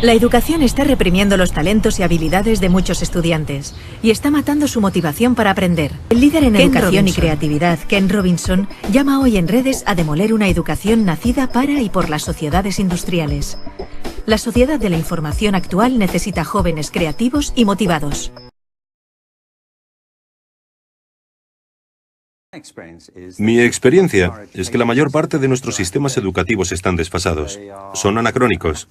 La educación está reprimiendo los talentos y habilidades de muchos estudiantes y está matando su motivación para aprender. El líder en educación y creatividad, Ken Robinson, llama hoy en redes a demoler una educación nacida para y por las sociedades industriales. La sociedad de la información actual necesita jóvenes creativos y motivados. Mi experiencia es que la mayor parte de nuestros sistemas educativos están desfasados, son anacrónicos.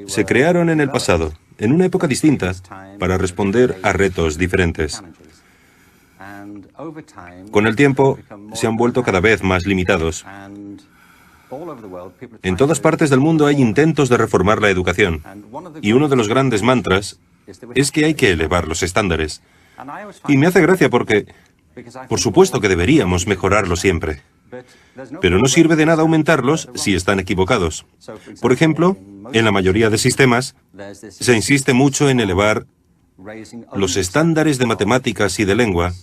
Se crearon en el pasado, en una época distinta, para responder a retos diferentes. Con el tiempo, se han vuelto cada vez más limitados. En todas partes del mundo hay intentos de reformar la educación, y uno de los grandes mantras es que hay que elevar los estándares. Y me hace gracia porque, por supuesto que deberíamos mejorarlo siempre, pero no sirve de nada aumentarlos si están equivocados. Por ejemplo, en la mayoría de sistemas, se insiste mucho en elevar los estándares de matemáticas y de lengua,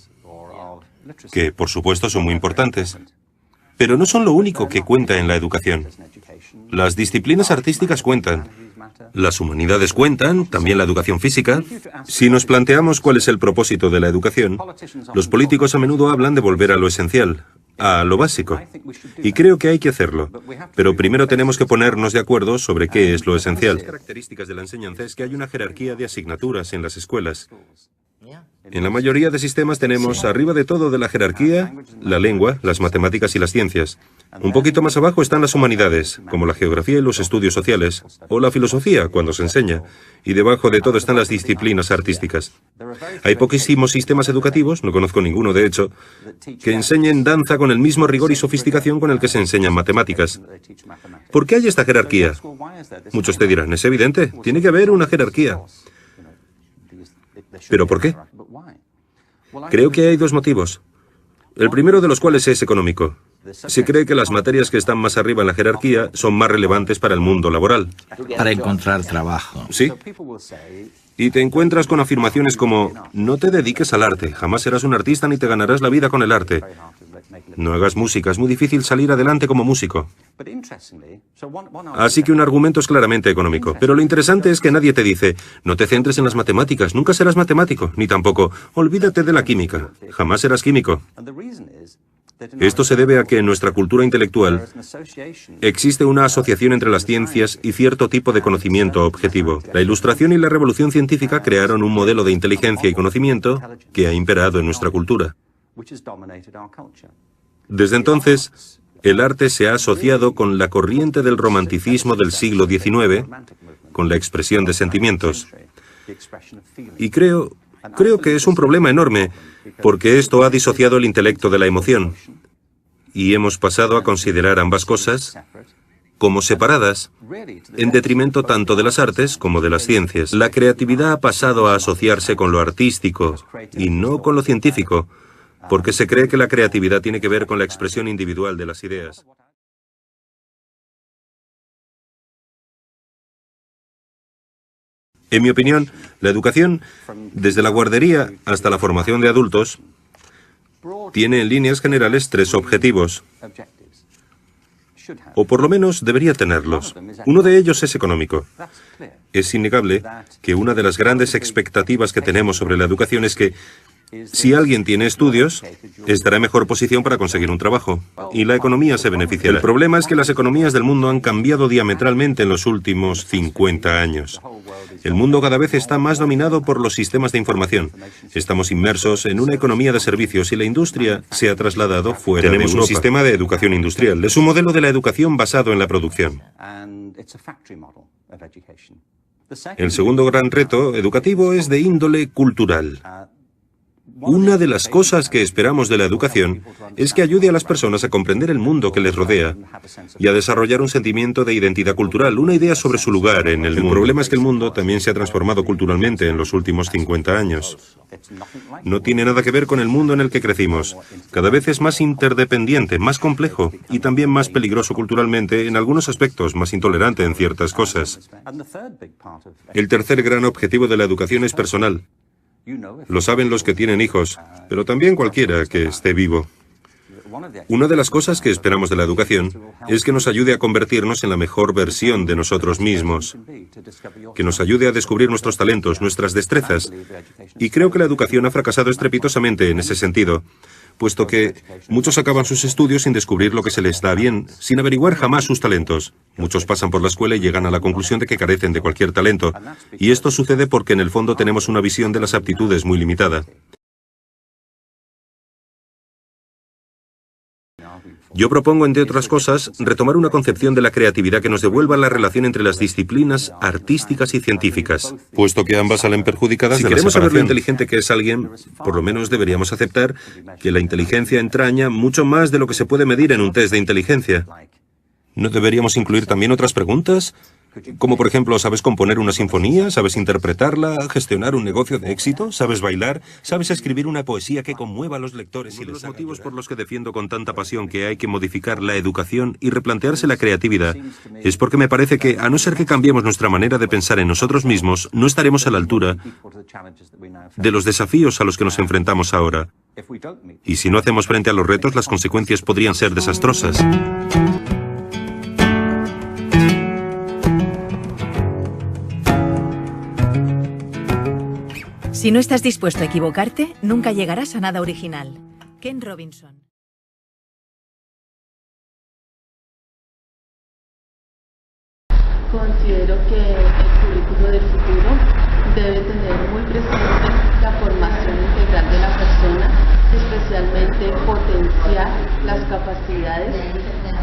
que por supuesto son muy importantes, pero no son lo único que cuenta en la educación. Las disciplinas artísticas cuentan, las humanidades cuentan, también la educación física. Si nos planteamos cuál es el propósito de la educación, los políticos a menudo hablan de volver a lo esencial, a lo básico. Y creo que hay que hacerlo. Pero primero tenemos que ponernos de acuerdo sobre qué es lo esencial. Las características de la enseñanza es que hay una jerarquía de asignaturas en las escuelas. En la mayoría de sistemas tenemos arriba de todo de la jerarquía la lengua, las matemáticas y las ciencias. Un poquito más abajo están las humanidades, como la geografía y los estudios sociales, o la filosofía, cuando se enseña. Y debajo de todo están las disciplinas artísticas. Hay poquísimos sistemas educativos, no conozco ninguno de hecho, que enseñen danza con el mismo rigor y sofisticación con el que se enseñan matemáticas. ¿Por qué hay esta jerarquía? Muchos te dirán, es evidente, tiene que haber una jerarquía. ¿Pero por qué? Creo que hay dos motivos. El primero de los cuales es económico. Se cree que las materias que están más arriba en la jerarquía son más relevantes para el mundo laboral. Para encontrar trabajo. Sí. Y te encuentras con afirmaciones como, no te dediques al arte, jamás serás un artista ni te ganarás la vida con el arte. No hagas música, es muy difícil salir adelante como músico. Así que un argumento es claramente económico. Pero lo interesante es que nadie te dice, no te centres en las matemáticas, nunca serás matemático, ni tampoco, olvídate de la química, jamás serás químico. Esto se debe a que en nuestra cultura intelectual existe una asociación entre las ciencias y cierto tipo de conocimiento objetivo. La Ilustración y la Revolución Científica crearon un modelo de inteligencia y conocimiento que ha imperado en nuestra cultura. Desde entonces, el arte se ha asociado con la corriente del romanticismo del siglo XIX, con la expresión de sentimientos. Y creo que es un problema enorme, porque esto ha disociado el intelecto de la emoción. Y hemos pasado a considerar ambas cosas como separadas, en detrimento tanto de las artes como de las ciencias. La creatividad ha pasado a asociarse con lo artístico y no con lo científico, porque se cree que la creatividad tiene que ver con la expresión individual de las ideas. En mi opinión, la educación, desde la guardería hasta la formación de adultos, tiene en líneas generales tres objetivos. O por lo menos debería tenerlos. Uno de ellos es económico. Es innegable que una de las grandes expectativas que tenemos sobre la educación es que si alguien tiene estudios, estará en mejor posición para conseguir un trabajo, y la economía se beneficiará. El problema es que las economías del mundo han cambiado diametralmente en los últimos 50 años. El mundo cada vez está más dominado por los sistemas de información. Estamos inmersos en una economía de servicios y la industria se ha trasladado fuera de Europa. Tenemos un sistema de educación industrial. Es un modelo de la educación basado en la producción. El segundo gran reto educativo es de índole cultural. Una de las cosas que esperamos de la educación es que ayude a las personas a comprender el mundo que les rodea y a desarrollar un sentimiento de identidad cultural, una idea sobre su lugar en el mundo. El problema es que el mundo también se ha transformado culturalmente en los últimos 50 años. No tiene nada que ver con el mundo en el que crecimos. Cada vez es más interdependiente, más complejo y también más peligroso culturalmente en algunos aspectos, más intolerante en ciertas cosas. El tercer gran objetivo de la educación es personal. Lo saben los que tienen hijos, pero también cualquiera que esté vivo. Una de las cosas que esperamos de la educación es que nos ayude a convertirnos en la mejor versión de nosotros mismos, que nos ayude a descubrir nuestros talentos, nuestras destrezas. Y creo que la educación ha fracasado estrepitosamente en ese sentido, puesto que muchos acaban sus estudios sin descubrir lo que se les da bien, sin averiguar jamás sus talentos. Muchos pasan por la escuela y llegan a la conclusión de que carecen de cualquier talento. Y esto sucede porque en el fondo tenemos una visión de las aptitudes muy limitada. Yo propongo, entre otras cosas, retomar una concepción de la creatividad que nos devuelva la relación entre las disciplinas artísticas y científicas, puesto que ambas salen perjudicadas de la separación. Si queremos saber lo inteligente que es alguien, por lo menos deberíamos aceptar que la inteligencia entraña mucho más de lo que se puede medir en un test de inteligencia. ¿No deberíamos incluir también otras preguntas? Como por ejemplo, ¿sabes componer una sinfonía? ¿Sabes interpretarla? ¿Gestionar un negocio de éxito? ¿Sabes bailar? ¿Sabes escribir una poesía que conmueva a los lectores? Uno de los motivos por los que defiendo con tanta pasión que hay que modificar la educación y replantearse la creatividad es porque me parece que, a no ser que cambiemos nuestra manera de pensar en nosotros mismos, no estaremos a la altura de los desafíos a los que nos enfrentamos ahora. Y si no hacemos frente a los retos, las consecuencias podrían ser desastrosas. Si no estás dispuesto a equivocarte, nunca llegarás a nada original. Ken Robinson. Considero que el currículo del futuro debe tener muy presente la formación integral de la persona, especialmente potenciar las capacidades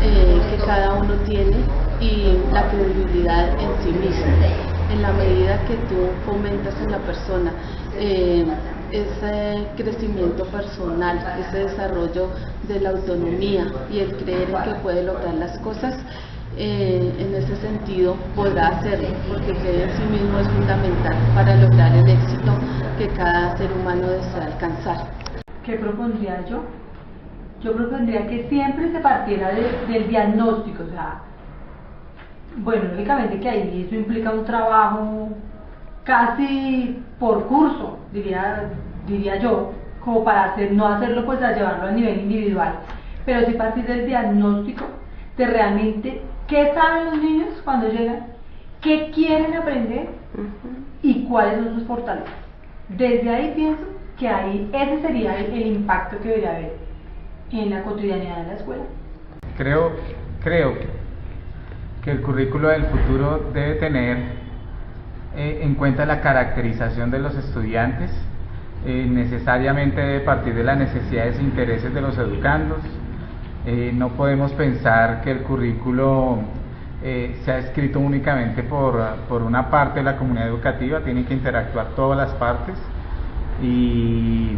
que cada uno tiene y la credibilidad en sí mismo. En la medida que tú fomentas en la persona ese crecimiento personal, ese desarrollo de la autonomía y el creer en que puede lograr las cosas, en ese sentido podrá hacerlo, porque creer en sí mismo es fundamental para lograr el éxito que cada ser humano desea alcanzar. ¿Qué propondría yo? Yo propondría que siempre se partiera del diagnóstico, o sea, bueno, lógicamente que ahí eso implica un trabajo casi por curso, diría yo, como para no hacerlo pues a llevarlo a nivel individual, pero sí partir del diagnóstico de realmente qué saben los niños cuando llegan, qué quieren aprender y cuáles son sus fortalezas. Desde ahí pienso que ahí ese sería el impacto que debería haber en la cotidianidad de la escuela. Creo que el currículo del futuro debe tener en cuenta la caracterización de los estudiantes, necesariamente debe partir de las necesidades e intereses de los educandos. No podemos pensar que el currículo sea escrito únicamente por una parte de la comunidad educativa, tiene que interactuar todas las partes y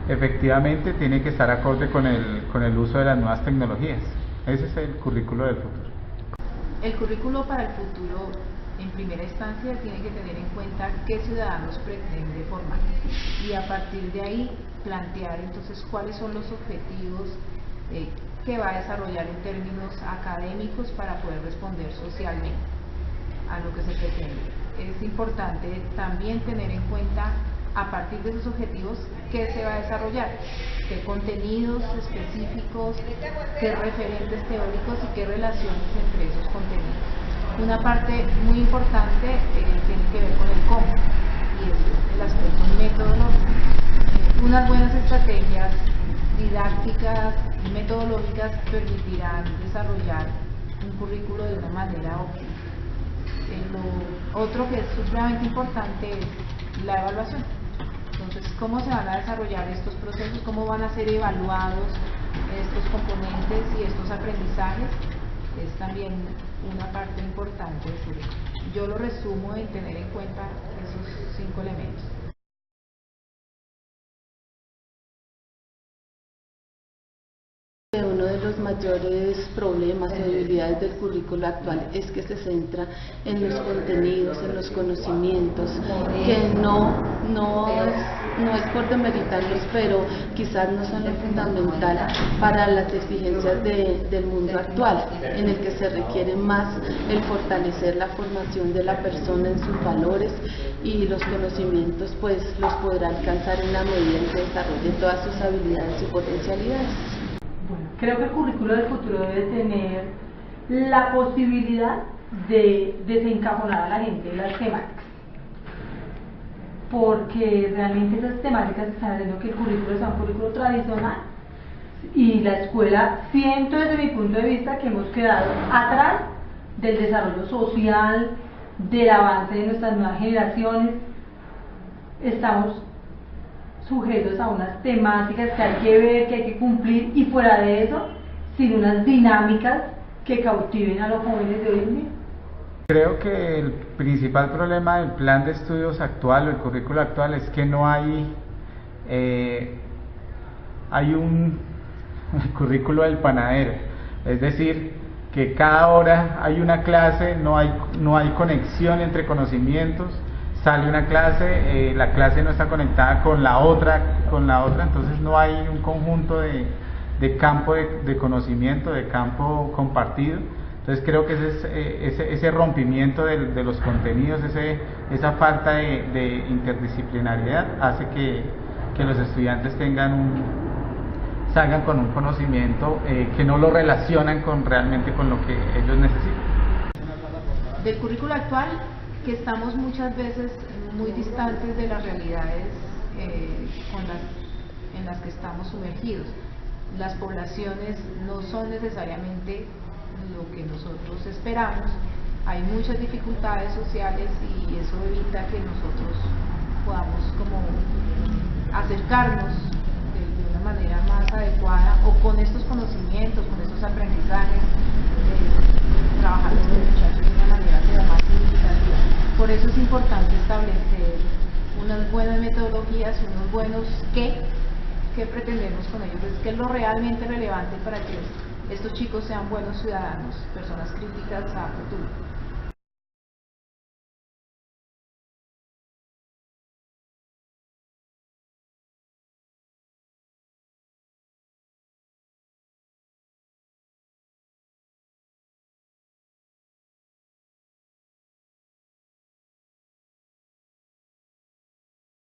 efectivamente tiene que estar acorde con el uso de las nuevas tecnologías. Ese es el currículo del futuro. El currículo para el futuro, en primera instancia, tiene que tener en cuenta qué ciudadanos pretende formar y a partir de ahí plantear entonces cuáles son los objetivos que va a desarrollar en términos académicos para poder responder socialmente a lo que se pretende. Es importante también tener en cuenta a partir de esos objetivos qué se va a desarrollar, qué contenidos específicos, qué referentes teóricos y qué relaciones entre esos contenidos. Una parte muy importante tiene que ver con el cómo, y es el aspecto metodológico. Unas buenas estrategias didácticas y metodológicas permitirán desarrollar un currículo de una manera óptima. Lo otro que es supremamente importante es la evaluación. Entonces, ¿cómo se van a desarrollar estos procesos? ¿Cómo van a ser evaluados estos componentes y estos aprendizajes? Es también una parte importante del currículo. Yo lo resumo en tener en cuenta esos 5 elementos. Uno de los mayores problemas o debilidades del currículo actual es que se centra en los contenidos, en los conocimientos, que no es por demeritarlos, pero quizás no son lo fundamental para las exigencias del mundo actual, en el que se requiere más el fortalecer la formación de la persona en sus valores, y los conocimientos pues los podrá alcanzar en la medida en que desarrolle todas sus habilidades y potencialidades. Bueno, creo que el currículo del futuro debe tener la posibilidad de desencajonar a la gente de las temáticas, porque realmente esas temáticas están haciendo que el currículo sea un currículo tradicional y la escuela, siento desde mi punto de vista que hemos quedado atrás del desarrollo social, del avance de nuestras nuevas generaciones. Estamos sujetos a unas temáticas que hay que ver, que hay que cumplir, y fuera de eso, sin unas dinámicas que cautiven a los jóvenes de hoy en día. Creo que el principal problema del plan de estudios actual o el currículo actual es que no hay un currículo del panadero, es decir, que cada hora hay una clase, no hay conexión entre conocimientos, sale una clase, la clase no está conectada con la otra, entonces no hay un conjunto de campo de conocimiento, de campo compartido. Entonces creo que ese rompimiento de los contenidos, esa falta de interdisciplinariedad hace que los estudiantes salgan con un conocimiento que no lo relacionan realmente con lo que ellos necesitan. Del currículo actual, que estamos muchas veces muy distantes de las realidades en las que estamos sumergidos. Las poblaciones no son necesariamente lo que nosotros esperamos, hay muchas dificultades sociales y eso evita que nosotros podamos como acercarnos de una manera más adecuada o con estos conocimientos, con estos aprendizajes, trabajar con los muchachos de una manera como más significativa. Por eso es importante establecer unas buenas metodologías, unos buenos qué pretendemos con ellos, qué es lo realmente relevante para que estos chicos sean buenos ciudadanos, personas críticas a futuro.